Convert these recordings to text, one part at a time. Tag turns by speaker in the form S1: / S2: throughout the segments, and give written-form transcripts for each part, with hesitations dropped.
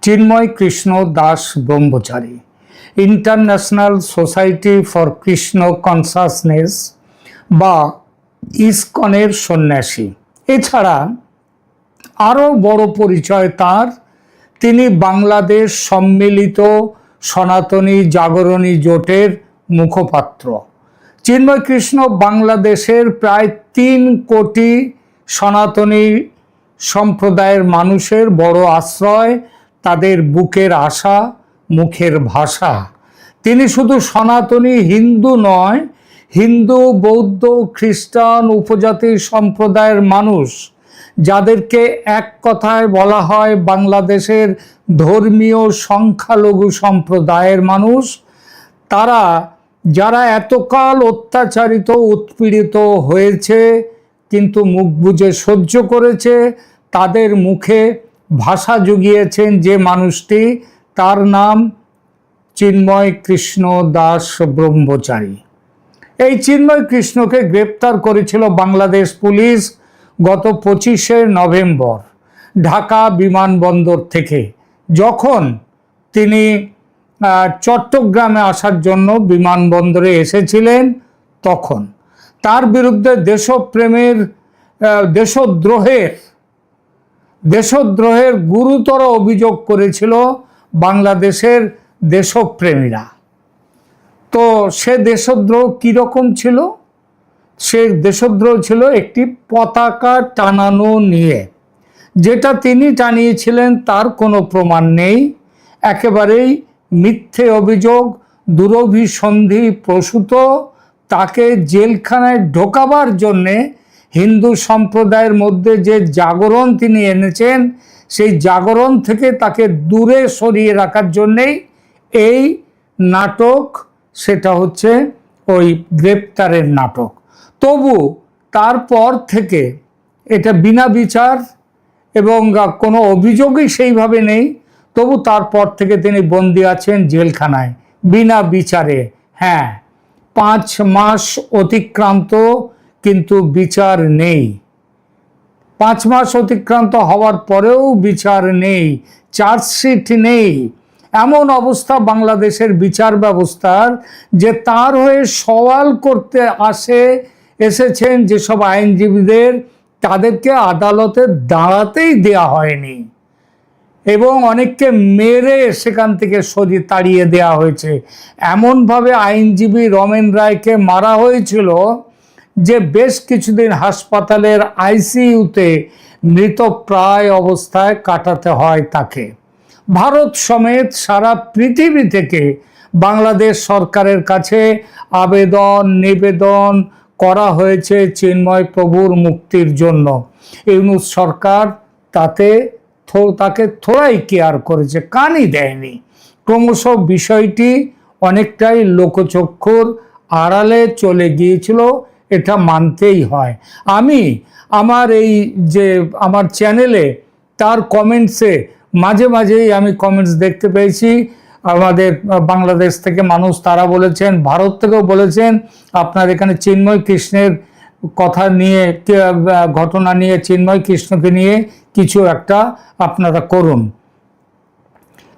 S1: Chinmoy Krishna Das Brahmachari, international society for Krishna consciousness বা ইসকনের সন্ন্যাসী। এছাড়া আরও বড় পরিচয় তার, তিনি বাংলাদেশ সম্মিলিত সনাতনী জাগরণী জোটের মুখপাত্র। চিন্ময় কৃষ্ণ বাংলাদেশের প্রায় 3 কোটি সনাতনী সম্প্রদায়ের মানুষের বড় আশ্রয়, তাদের বুকের আশা, মুখের ভাষা। তিনি শুধু সনাতনী হিন্দু নয়, হিন্দু, বৌদ্ধ, খ্রিস্টান, উপজাতি সম্প্রদায়ের মানুষ, যাদেরকে এক কথায় বলা হয় বাংলাদেশের ধর্মীয় সংখ্যালঘু সম্প্রদায়ের মানুষ, তারা যারা এতকাল অত্যাচারিত উৎপীড়িত হয়েছে কিন্তু মুখ বুজে সহ্য করেছে, তাদের মুখে ভাষা জুগিয়েছেন যে মানুষটি, তার নাম চিন্ময় কৃষ্ণ দাস ব্রহ্মচারী। এই চিন্ময় কৃষ্ণকে গ্রেপ্তার করেছিল বাংলাদেশ পুলিশ গত 25শে নভেম্বর ঢাকা বিমানবন্দর থেকে, যখন তিনি চট্টগ্রামে আসার জন্য বিমানবন্দরে এসেছিলেন। তখন তার বিরুদ্ধে দেশদ্রোহের গুরুতর অভিযোগ করেছিল বাংলাদেশের দেশপ্রেমীরা। তো সে দেশদ্রোহ কীরকম ছিল? সে দেশদ্রোহ ছিল একটি পতাকা টানানো নিয়ে, যেটা তিনি টানিয়েছিলেন তার কোনো প্রমাণ নেই, একেবারেই মিথ্যে অভিযোগ, দুরভিসন্ধি প্রসূত। তাকে জেলখানায় ঢোকাবার জন্যে হিন্দু সম্প্রদায়ের মধ্যে যে জাগরণ তিনি এনেছেন, সেই জাগরণ থেকে তাকে দূরে সরিয়ে রাখার জন্যেই এই নাটক, সেটা হচ্ছে ওই গ্রেপ্তারের নাটক। তবু তারপর থেকে এটা বিনা বিচার এবং কোনো অভিযোগই সেইভাবে নেই, তবু তারপর থেকে তিনি বন্দী আছেন জেলখানায় বিনা বিচারে। হ্যাঁ, 5 মাস অতিক্রান্ত, কিন্তু বিচার নেই। 5 মাস অতিক্রান্ত হওয়ার পরেও বিচার নেই, চার্জশিট নেই। এমন অবস্থা বাংলাদেশের বিচার ব্যবস্থার যে তার হয়ে সওয়াল করতে এসেছেন যেসব আইনজীবীদের, তাদেরকে আদালতে দাঁড়াতেই দেয়া হয়নি এবং অনেককে মেরে সেখান থেকে তাড়িয়ে দেয়া হয়েছে। এমনভাবে আইনজীবী রমেন রায়কে মারা হয়েছিল যে বেশ কিছুদিন হাসপাতালের আইসিইউতে মৃতপ্রায় অবস্থায় কাটাতে হয় তাকে। ভারত সমেত সারা পৃথিবী থেকে বাংলাদেশ সরকারের কাছে নিবেদন করা হয়েছে চিন্ময় প্রভুর মুক্তির জন্য। ইউনূস সরকার তাকে থোড়াই কেয়ার করেছে, কানই দেয়নি। ক্রমশ বিষয়টি অনেকটাই লোকচক্ষুর আড়ালে চলে গিয়েছিল, এটা মানতেই হয়। আমি আমার চ্যানেলে তার কমেন্টসে মাঝে মাঝেই আমি কমেন্টস দেখতে পেয়েছি। আমাদের বাংলাদেশ থেকে মানুষ, তারা বলেছেন, ভারত থেকেও বলেছেন, আপনার এখানে চিন্ময় কৃষ্ণের কথা নিয়ে, ঘটনা নিয়ে, চিন্ময় কৃষ্ণকে নিয়ে কিছু একটা আপনারা করুন।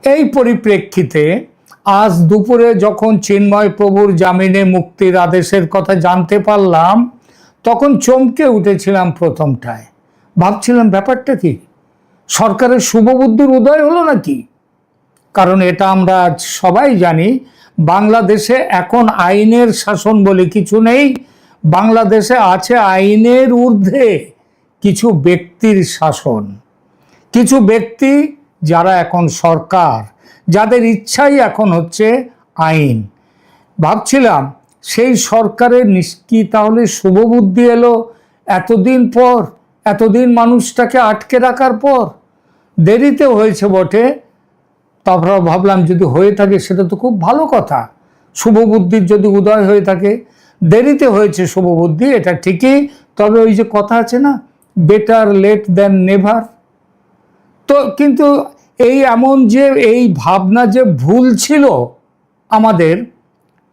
S1: এই পরিপ্রেক্ষিতে আজ দুপুরে যখন চিন্ময় প্রভুর জামিনে মুক্তির আদেশের কথা জানতে পারলাম, তখন চমকে উঠেছিলাম। প্রথমটায় ভাবছিলাম ব্যাপারটা কি, সরকারের শুভবুদ্ধির উদয় হলো নাকি? কারণ এটা আমরা সবাই জানি, বাংলাদেশে এখন আইনের শাসন বলে কিছু নেই। বাংলাদেশে আছে আইনের ঊর্ধ্বে কিছু ব্যক্তির শাসন, কিছু ব্যক্তি যারা এখন সরকার, যাদের ইচ্ছাই এখন হচ্ছে আইন। ভাবছিলাম সেই সরকারের কি তাহলে শুভবুদ্ধি এলো এতদিন মানুষটাকে আটকে রাখার পর? দেরিতে হয়েছে বটে, তারপর ভাবলাম যদি হয়ে থাকে সেটা তো খুব ভালো কথা। শুভবুদ্ধির যদি উদয় হয়ে থাকে, দেরিতে হয়েছে শুভবুদ্ধি, এটা ঠিকই। তবে ওই যে কথা আছে না, বেটার লেট দ্যান নেভার। তো কিন্তু এই ভাবনা যে ভুল ছিল আমাদের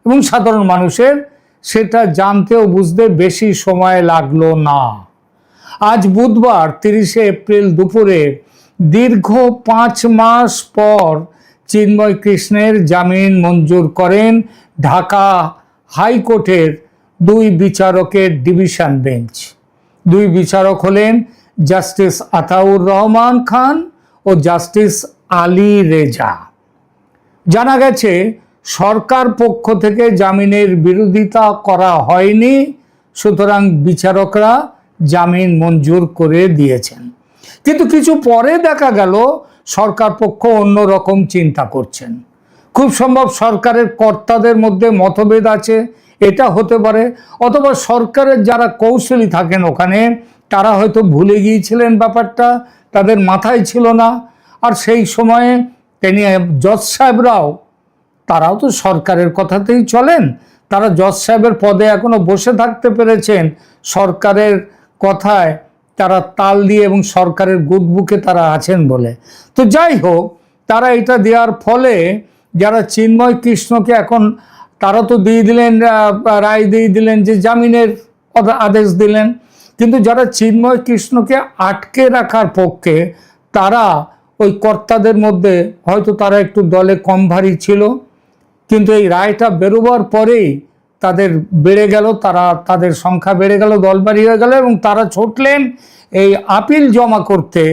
S1: এবং সাধারণ মানুষের, সেটা জানতে ও বুঝতে বেশি সময় লাগলো না। আজ বুধবার 30শে এপ্রিল দুপুরে দীর্ঘ 5 মাস পর চিন্ময় কৃষ্ণের জামিন মঞ্জুর করেন ঢাকা হাইকোর্টের 2 বিচারকের ডিভিশন বেঞ্চ। 2 বিচারক হলেন জাস্টিস আতাউর রহমান খান ও জাস্টিস আলী রেজা। জানা গেছে সরকার পক্ষ থেকে জামিনের বিরোধিতা করা হয়নি, সুতরাং বিচারকরা জামিন মঞ্জুর করে দিয়েছেন। কিন্তু কিছু পরে দেখা গেল সরকার পক্ষ অন্যরকম চিন্তা করছেন। খুব সম্ভব সরকারের কর্তাদের মধ্যে মতভেদ আছে, এটা হতে পারে, অথবা সরকারের যারা কৌশলী থাকেন ওখানে তারা হয়তো ভুলে গিয়েছিলেন ব্যাপারটা, তাদের মাথায় ছিল না। আর সেই সময়ে তিনি জজ সাহেবরাও, তারাও তো সরকারের কথাতেই চলেন, তারা জজ সাহেবের পদে এখনো বসে থাকতে পেরেছেন সরকারের কথায় তারা তাল দিয়ে, এবং সরকারের গুডবুকে তারা আছেন বলে। তো যাই হোক, তারা এটা দেওয়ার ফলে যারা চিন্ময় কৃষ্ণকে এখন তারা তো দিয়ে দিলেন, রায় দিয়ে দিলেন যে জামিনের আদেশ দিলেন, কিন্তু যারা চিন্ময় কৃষ্ণকে আটকে রাখার পক্ষে তারা ওই কর্তাদের মধ্যে হয়তো তারা একটু দলে কম ভারী ছিল, কিন্তু এই রায়টা বেরোবার পরেই তাদের বেড়ে গেল, তাদের সংখ্যা বেড়ে গেল, দলবাড়ি হয়ে গেল, এবং তারা ছুটলেন এই আপিল জমা করতে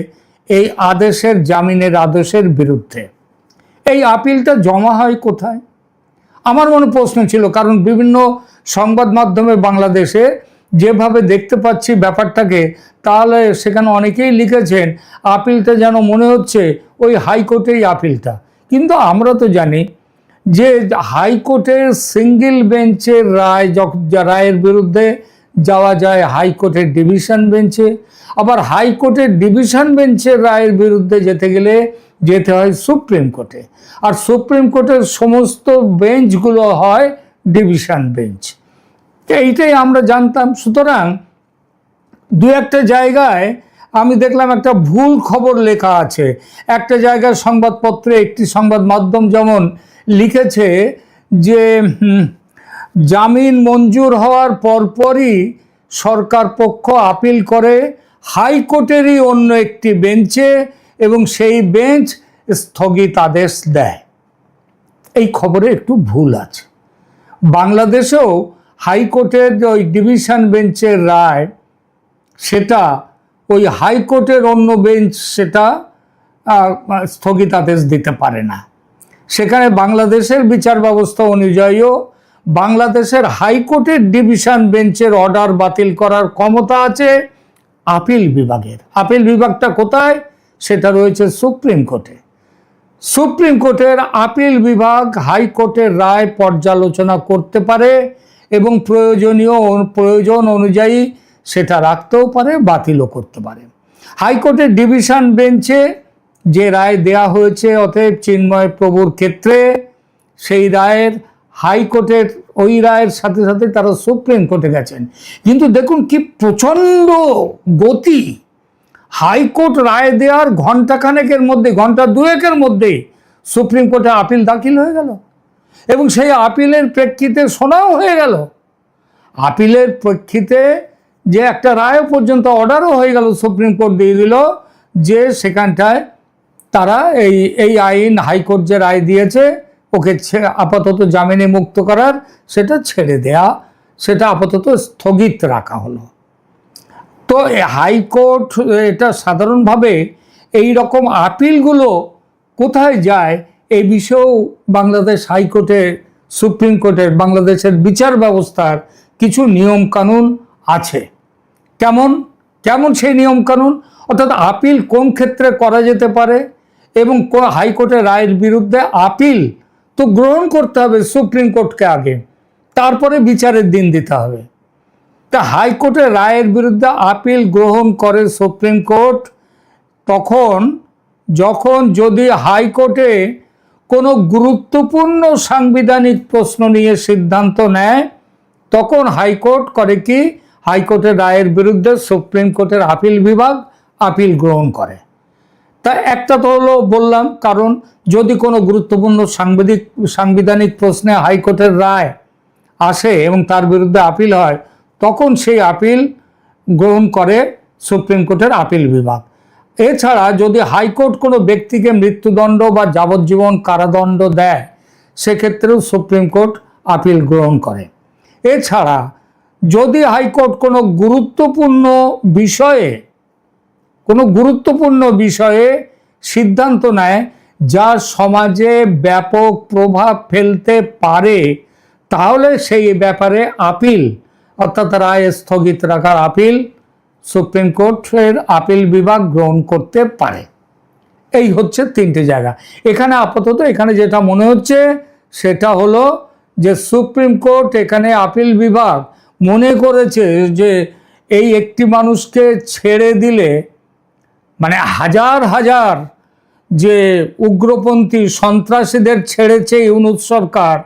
S1: এই আদেশের, জামিনের আদেশের বিরুদ্ধে। এই আপিলটা জমা হয় কোথায়? আমার মনে প্রশ্ন ছিল, কারণ বিভিন্ন সংবাদ মাধ্যমে বাংলাদেশে যেভাবে দেখতে পাচ্ছি ব্যাপারটাকে, তাহলে সেখানে অনেকেই লিখেছেন আপিলটা যেন মনে হচ্ছে ওই হাইকোর্টেই আপিলটা। কিন্তু আমরা তো জানি যে হাইকোর্টের সিঙ্গেল বেঞ্চের রায়ের বিরুদ্ধে যাওয়া যায় হাইকোর্টের ডিভিশন বেঞ্চে, আবার হাইকোর্টের ডিভিশন বেঞ্চের রায়ের বিরুদ্ধে যেতে গেলে যেতে হয় সুপ্রিম কোর্টে, আর সুপ্রিম কোর্টের সমস্ত বেঞ্চগুলো হয় ডিভিশন বেঞ্চ। এইটাই আমরা জানতাম। সুতরাং 2-একটা জায়গায় আমি দেখলাম একটা ভুল খবর লেখা আছে। একটা জায়গায় সংবাদপত্রে একটি সংবাদ মাধ্যম যেমন লিখেছে যে জামিন মঞ্জুর হওয়ার পরপরই সরকার পক্ষ আপিল করে হাইকোর্টেরই অন্য একটি বেঞ্চে, এবং সেই বেঞ্চ স্থগিতাদেশ দেয়। এই খবরে একটু ভুল আছে। বাংলাদেশেও হাইকোর্টের ওই ডিভিশন বেঞ্চের রায়, সেটা ওই হাইকোর্টের অন্য বেঞ্চ সেটা স্থগিতাদেশ দিতে পারে না। সেখানে বাংলাদেশের বিচার ব্যবস্থা অনুযায়ীও বাংলাদেশের হাইকোর্টের ডিভিশন বেঞ্চের অর্ডার বাতিল করার ক্ষমতা আছে আপিল বিভাগের। আপিল বিভাগটা কোথায়? সেটা রয়েছে সুপ্রিম কোর্টে। সুপ্রিম কোর্টের আপিল বিভাগ হাইকোর্টের রায় পর্যালোচনা করতে পারে এবং প্রয়োজন অনুযায়ী সেটা রাখতেও পারে, বাতিলও করতে পারে। হাইকোর্টের ডিভিশন বেঞ্চে যে রায় দেয়া হয়েছে, অতএব চিন্ময় প্রভুর ক্ষেত্রে সেই রায়ের হাইকোর্টের ওই রায়ের সাথে সাথে তারা সুপ্রিম কোর্টে গেছেন। কিন্তু দেখুন কি প্রচণ্ড গতি! হাইকোর্ট রায় দেওয়ার ঘণ্টাখানেকের মধ্যে, ঘণ্টা 2-একের মধ্যেই সুপ্রিম কোর্টে আপিল দাখিল হয়ে গেল, এবং সেই আপিলের প্রেক্ষিতে শোনাও হয়ে গেল। আপিলের প্রেক্ষিতে যে একটা রায় পর্যন্ত অর্ডারও হয়ে গেল, সুপ্রিম কোর্ট দিয়ে দিল যে সেখানটায় তারা এই আইন, হাইকোর্ট যে রায় দিয়েছে ওকে আপাতত জামিনে মুক্ত করার, সেটা ছেড়ে দেয়া, সেটা আপাতত স্থগিত রাখা হলো। তো হাইকোর্ট এটা সাধারণভাবে এই রকম আপিলগুলো কোথায় যায় এই বিষয়েও বাংলাদেশ হাইকোর্টে, সুপ্রিম কোর্টের, বাংলাদেশের বিচার ব্যবস্থার কিছু নিয়ম কানুন আছে। কেমন সেই নিয়ম কানুন? অর্থাৎ আপিল কোন ক্ষেত্রে করা যেতে পারে, এবং হাইকোর্টের রায়ের বিরুদ্ধে আপিল তো গ্রহণ করতে হবে সুপ্রিম কোর্টকে আগে, তারপরে বিচারের দিন দিতে হবে। তা হাইকোর্টের রায়ের বিরুদ্ধে আপিল গ্রহণ করে সুপ্রিম কোর্ট, যখন যদি হাইকোর্টে কোনো গুরুত্বপূর্ণ সাংবিধানিক প্রশ্ন নিয়ে সিদ্ধান্ত নেয়, তখন হাইকোর্ট করে কি, হাইকোর্টের রায়ের বিরুদ্ধে সুপ্রিম কোর্টের আপিল বিভাগ আপিল গ্রহণ করে। তা একটা তো হলো বললাম, কারণ যদি কোনো গুরুত্বপূর্ণ সাংবিধানিক প্রশ্নে হাইকোর্টের রায় আসে এবং তার বিরুদ্ধে আপিল হয়, তখন সেই আপিল গ্রহণ করে সুপ্রিম কোর্টের আপিল বিভাগ। এছাড়া যদি হাইকোর্ট কোনো ব্যক্তিকে মৃত্যুদণ্ড বা যাবজ্জীবন কারাদণ্ড দেয়, সেক্ষেত্রেও সুপ্রিম কোর্ট আপিল গ্রহণ করে। এছাড়া যদি হাইকোর্ট কোনো গুরুত্বপূর্ণ বিষয়ে সিদ্ধান্ত নেয় যা সমাজে ব্যাপক প্রভাব ফেলতে পারে, তাহলে সেই ব্যাপারে আপিল, অর্থাৎ রায় স্থগিত রাখার আপিল সুপ্রিম কোর্টের আপিল বিভাগ গ্রহণ করতে পারে। এই হচ্ছে তিনটে জায়গা। এখানে আপাতত এখানে যেটা মনে হচ্ছে সেটা হলো যে সুপ্রিম কোর্ট এখানে আপিল বিভাগ মনে করেছে যে এই একটি মানুষকে ছেড়ে দিলে, মানে হাজার হাজার যে উগ্রপন্থী সন্ত্রাসীদের ছেড়েছে ইউনূস সরকার,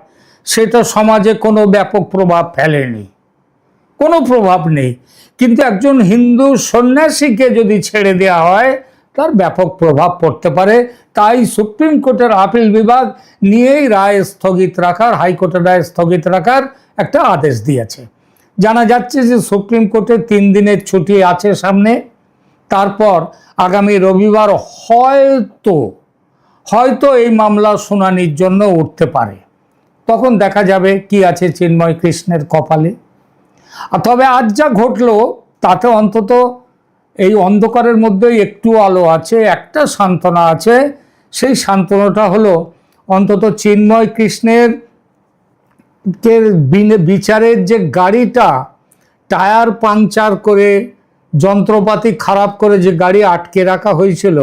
S1: সেটা সমাজে কোনো ব্যাপক প্রভাব ফেলেনি, কোনো প্রভাব নেই। কিন্তু একজন হিন্দু সন্ন্যাসীকে যদি ছেড়ে দেওয়া হয় তার ব্যাপক প্রভাব পড়তে পারে। তাই সুপ্রিম কোর্টের আপিল বিভাগ নিয়েই রায় স্থগিত রাখার, হাইকোর্টের রায় স্থগিত রাখার একটা আদেশ দিয়েছে। জানা যাচ্ছে যে সুপ্রিম কোর্টে 3 দিনের ছুটি আছে সামনে। তারপর আগামী রবিবার হয়তো এই মামলা শুনানির জন্য উঠতে পারে। তখন দেখা যাবে কি আছে চিন্ময় কৃষ্ণের কপালে। তবে আজ যা ঘটলো তাতে অন্তত এই অন্ধকারের মধ্যেই একটু আলো আছে, একটা সান্ত্বনা আছে। সেই সান্ত্বনাটা হলো অন্তত চিন্ময় কৃষ্ণের বিচারের যে গাড়িটা টায়ার পাংচার করে, যন্ত্রপাতি খারাপ করে যে গাড়ি আটকে রাখা হয়েছিল,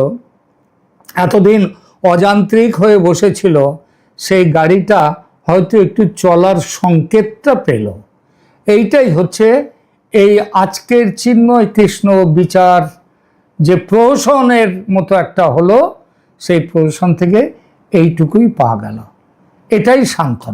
S1: এতদিন অযান্ত্রিক হয়ে বসেছিল, সেই গাড়িটা হয়তো একটু চলার সংকেতটা পেল। এইটাই হচ্ছে এই আজকের চিন্ময় কৃষ্ণ বিচার যে প্রহসনের মতো একটা হলো, সেই প্রহসন থেকে এইটুকুই পাওয়া গেল। এটাই সান্ত্বনা।